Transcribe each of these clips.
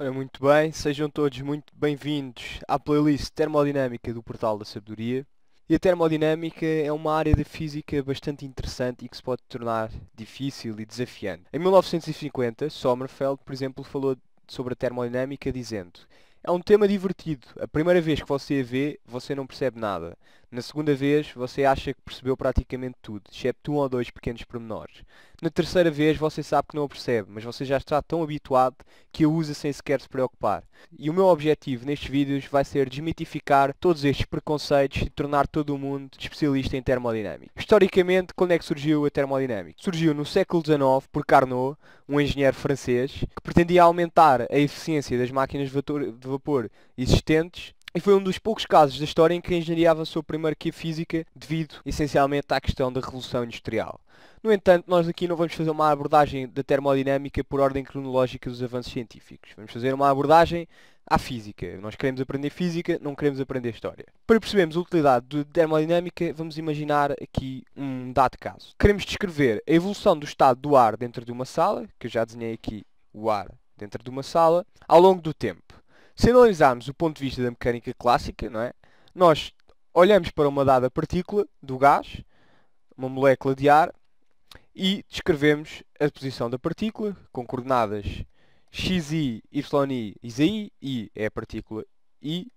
Ora, muito bem, sejam todos muito bem-vindos à playlist Termodinâmica do Portal da Sabedoria. E a termodinâmica é uma área da física bastante interessante e que se pode tornar difícil e desafiante. Em 1950, Sommerfeld, por exemplo, falou sobre a termodinâmica dizendo: é um tema divertido. A primeira vez que você a vê, você não percebe nada. Na segunda vez, você acha que percebeu praticamente tudo, excepto um ou dois pequenos pormenores. Na terceira vez, você sabe que não a percebe, mas você já está tão habituado que a usa sem sequer se preocupar. E o meu objetivo nestes vídeos vai ser desmitificar todos estes preconceitos e tornar todo o mundo especialista em termodinâmica. Historicamente, quando é que surgiu a termodinâmica? Surgiu no século XIX por Carnot, um engenheiro francês, que pretendia aumentar a eficiência das máquinas de vapor existentes. E foi um dos poucos casos da história em que a engenharia avançou primeiro que a física, devido essencialmente à questão da Revolução Industrial. No entanto, nós aqui não vamos fazer uma abordagem da termodinâmica por ordem cronológica dos avanços científicos. Vamos fazer uma abordagem à física. Nós queremos aprender física, não queremos aprender história. Para percebermos a utilidade de termodinâmica, vamos imaginar aqui um dado caso. Queremos descrever a evolução do estado do ar dentro de uma sala, que eu já desenhei aqui o ar dentro de uma sala, ao longo do tempo. Se analisarmos o ponto de vista da mecânica clássica, não é? Nós olhamos para uma dada partícula do gás, uma molécula de ar, e descrevemos a posição da partícula com coordenadas xi, yi e zi. I é a partícula I.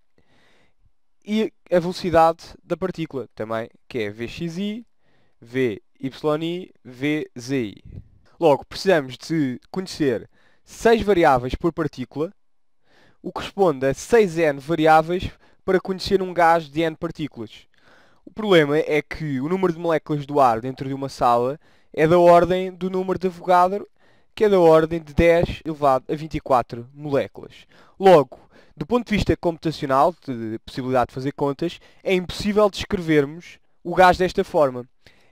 E a velocidade da partícula também, que é vxi, vyi, vzi. Logo, precisamos de conhecer 6 variáveis por partícula, o que corresponde a 6n variáveis para conhecer um gás de n partículas. O problema é que o número de moléculas do ar dentro de uma sala é da ordem do número de Avogadro, que é da ordem de 10 elevado a 24 moléculas. Logo, do ponto de vista computacional, de possibilidade de fazer contas, é impossível descrevermos o gás desta forma.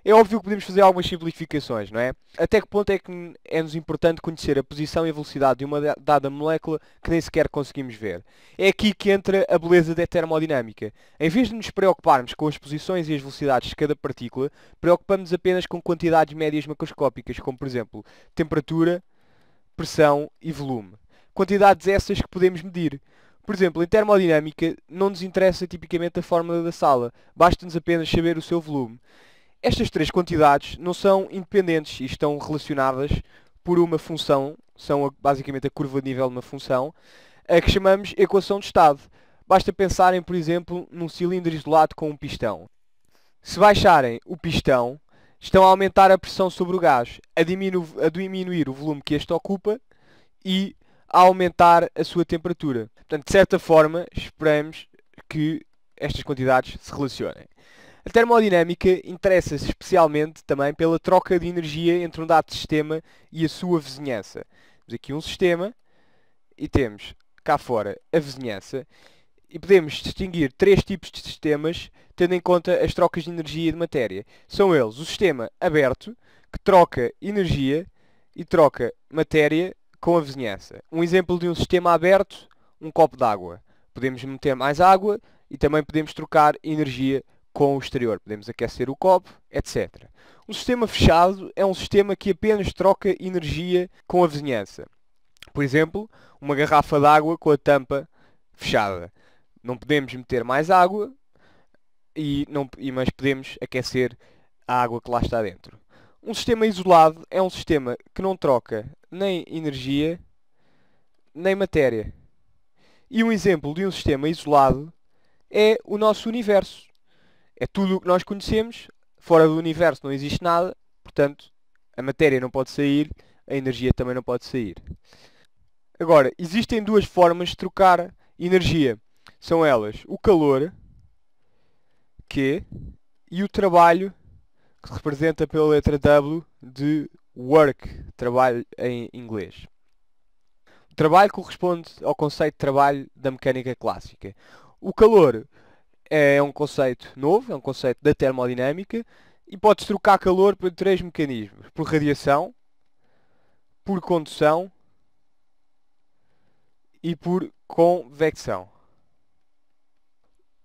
É óbvio que podemos fazer algumas simplificações, não é? Até que ponto é que é-nos importante conhecer a posição e a velocidade de uma dada molécula que nem sequer conseguimos ver? É aqui que entra a beleza da termodinâmica. Em vez de nos preocuparmos com as posições e as velocidades de cada partícula, preocupamos-nos apenas com quantidades médias macroscópicas, como por exemplo, temperatura, pressão e volume. Quantidades essas que podemos medir. Por exemplo, em termodinâmica, não nos interessa tipicamente a fórmula da sala, basta-nos apenas saber o seu volume. Estas três quantidades não são independentes e estão relacionadas por uma função, são basicamente a curva de nível de uma função, a que chamamos equação de estado. Basta pensarem, por exemplo, num cilindro isolado com um pistão. Se baixarem o pistão, estão a aumentar a pressão sobre o gás, a diminuir o volume que este ocupa e a aumentar a sua temperatura. Portanto, de certa forma, esperamos que estas quantidades se relacionem. A termodinâmica interessa-se especialmente também pela troca de energia entre um dado sistema e a sua vizinhança. Temos aqui um sistema e temos cá fora a vizinhança e podemos distinguir três tipos de sistemas tendo em conta as trocas de energia e de matéria. São eles o sistema aberto, que troca energia e troca matéria com a vizinhança. Um exemplo de um sistema aberto, um copo d'água. Podemos meter mais água e também podemos trocar energia com o exterior. Podemos aquecer o copo, etc. Um sistema fechado é um sistema que apenas troca energia com a vizinhança. Por exemplo, uma garrafa de água com a tampa fechada. Não podemos meter mais água, mas podemos aquecer a água que lá está dentro. Um sistema isolado é um sistema que não troca nem energia, nem matéria. E um exemplo de um sistema isolado é o nosso universo. É tudo o que nós conhecemos, fora do universo não existe nada, portanto, a matéria não pode sair, a energia também não pode sair. Agora, existem duas formas de trocar energia. São elas o calor, Q, e o trabalho, que se representa pela letra W de work, trabalho em inglês. O trabalho corresponde ao conceito de trabalho da mecânica clássica. O calor é um conceito novo, é um conceito da termodinâmica e pode-se trocar calor por três mecanismos. Por radiação, por condução e por convecção.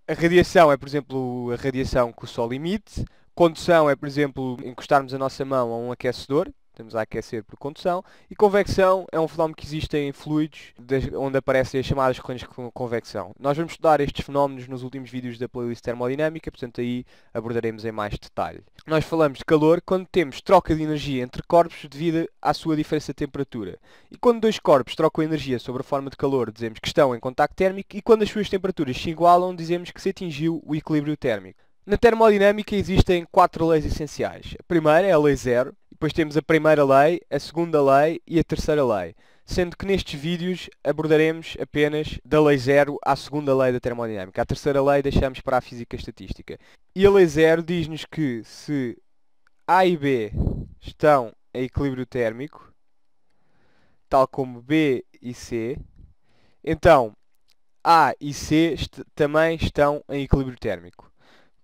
A radiação é, por exemplo, a radiação que o Sol emite. Condução é, por exemplo, encostarmos a nossa mão a um aquecedor, estamos a aquecer por condução, e convecção é um fenómeno que existe em fluidos, onde aparecem as chamadas correntes de convecção. Nós vamos estudar estes fenómenos nos últimos vídeos da playlist termodinâmica, portanto aí abordaremos em mais detalhe. Nós falamos de calor quando temos troca de energia entre corpos devido à sua diferença de temperatura. E quando dois corpos trocam energia sob a forma de calor, dizemos que estão em contacto térmico, e quando as suas temperaturas se igualam, dizemos que se atingiu o equilíbrio térmico. Na termodinâmica existem 4 leis essenciais. A primeira é a lei zero, depois temos a primeira lei, a segunda lei e a terceira lei, sendo que nestes vídeos abordaremos apenas da lei zero à segunda lei da termodinâmica. A terceira lei deixamos para a física estatística. E a lei zero diz-nos que se A e B estão em equilíbrio térmico, tal como B e C, então A e C também estão em equilíbrio térmico,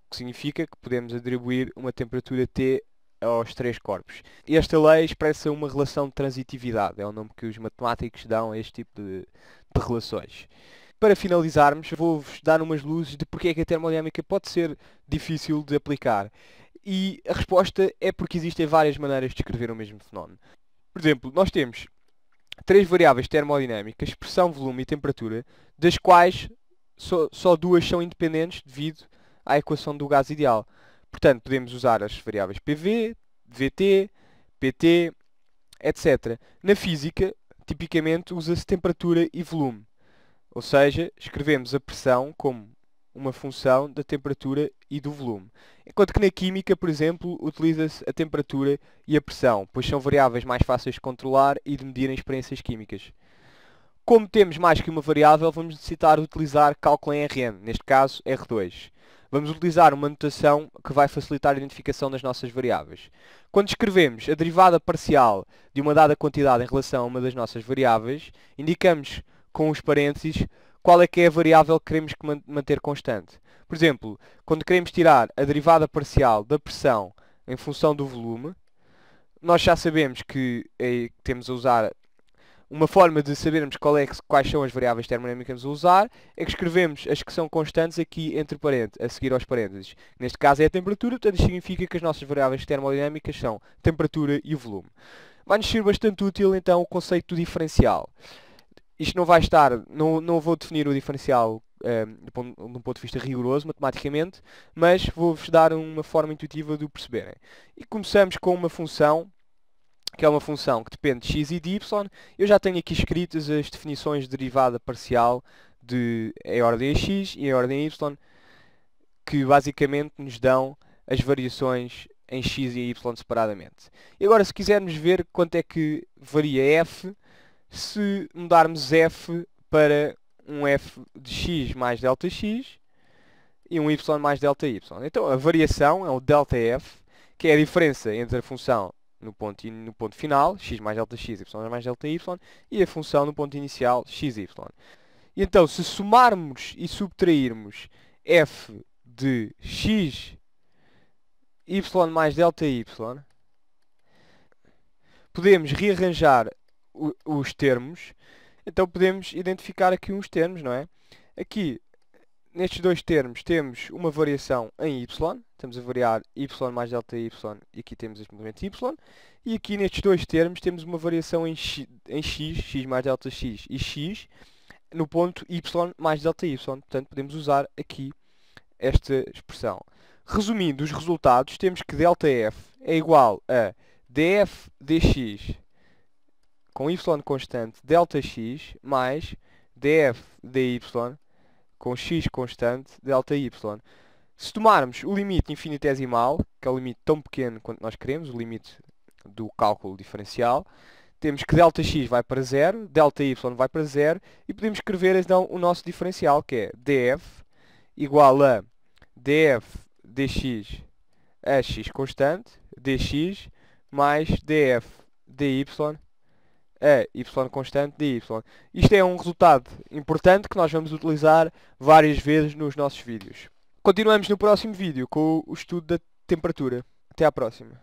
o que significa que podemos atribuir uma temperatura T aos 3 corpos. Esta lei expressa uma relação de transitividade, é o nome que os matemáticos dão a este tipo de relações. Para finalizarmos, vou-vos dar umas luzes de porque é que a termodinâmica pode ser difícil de aplicar. E a resposta é porque existem várias maneiras de descrever o mesmo fenómeno. Por exemplo, nós temos 3 variáveis termodinâmicas, pressão, volume e temperatura, das quais só 2 são independentes devido à equação do gás ideal. Portanto, podemos usar as variáveis PV, VT, PT, etc. Na física, tipicamente, usa-se temperatura e volume. Ou seja, escrevemos a pressão como uma função da temperatura e do volume. Enquanto que na química, por exemplo, utiliza-se a temperatura e a pressão, pois são variáveis mais fáceis de controlar e de medir em experiências químicas. Como temos mais que uma variável, vamos necessitar de utilizar cálculo em Rn, neste caso R2. Vamos utilizar uma notação que vai facilitar a identificação das nossas variáveis. Quando escrevemos a derivada parcial de uma dada quantidade em relação a uma das nossas variáveis, indicamos com os parênteses qual é que é a variável que queremos manter constante. Por exemplo, quando queremos tirar a derivada parcial da pressão em função do volume, nós já sabemos que temos a usar uma forma de sabermos quais são as variáveis termodinâmicas a usar, é que escrevemos as que são constantes aqui entre a seguir aos parênteses. Neste caso é a temperatura, portanto isto significa que as nossas variáveis termodinâmicas são temperatura e o volume. Vai-nos ser bastante útil então o conceito do diferencial. Isto não vai estar, não vou definir o diferencial de um ponto de vista rigoroso, matematicamente, mas vou-vos dar uma forma intuitiva de o perceberem. E começamos com uma função, que é uma função que depende de x e de y. Eu já tenho aqui escritas as definições de derivada parcial em ordem a x e em ordem a y, que basicamente nos dão as variações em x e y separadamente. E agora, se quisermos ver quanto é que varia f, se mudarmos f para um f de x mais delta x e um y mais delta y. Então a variação é o delta f, que é a diferença entre a função no ponto final, x mais delta x, y mais delta y, e a função no ponto inicial, xy. E então, se somarmos e subtrairmos f de x, y mais delta y, podemos rearranjar os termos. Então podemos identificar aqui uns termos, não é? Aqui, nestes dois termos, temos uma variação em y. Estamos a variar y mais delta y e aqui temos este movimento y. E aqui nestes dois termos temos uma variação em x, x mais delta x e x, no ponto y mais delta y. Portanto, podemos usar aqui esta expressão. Resumindo os resultados, temos que ΔF é igual a df dx com y constante ΔX mais df dy com x constante ΔY. Se tomarmos o limite infinitesimal, que é o limite tão pequeno quanto nós queremos, o limite do cálculo diferencial, temos que ΔX vai para 0, ΔY vai para 0 e podemos escrever então o nosso diferencial, que é df igual a df dx a x constante, dx, mais df dy a y constante dy. Isto é um resultado importante que nós vamos utilizar várias vezes nos nossos vídeos. Continuamos no próximo vídeo com o estudo da temperatura. Até à próxima.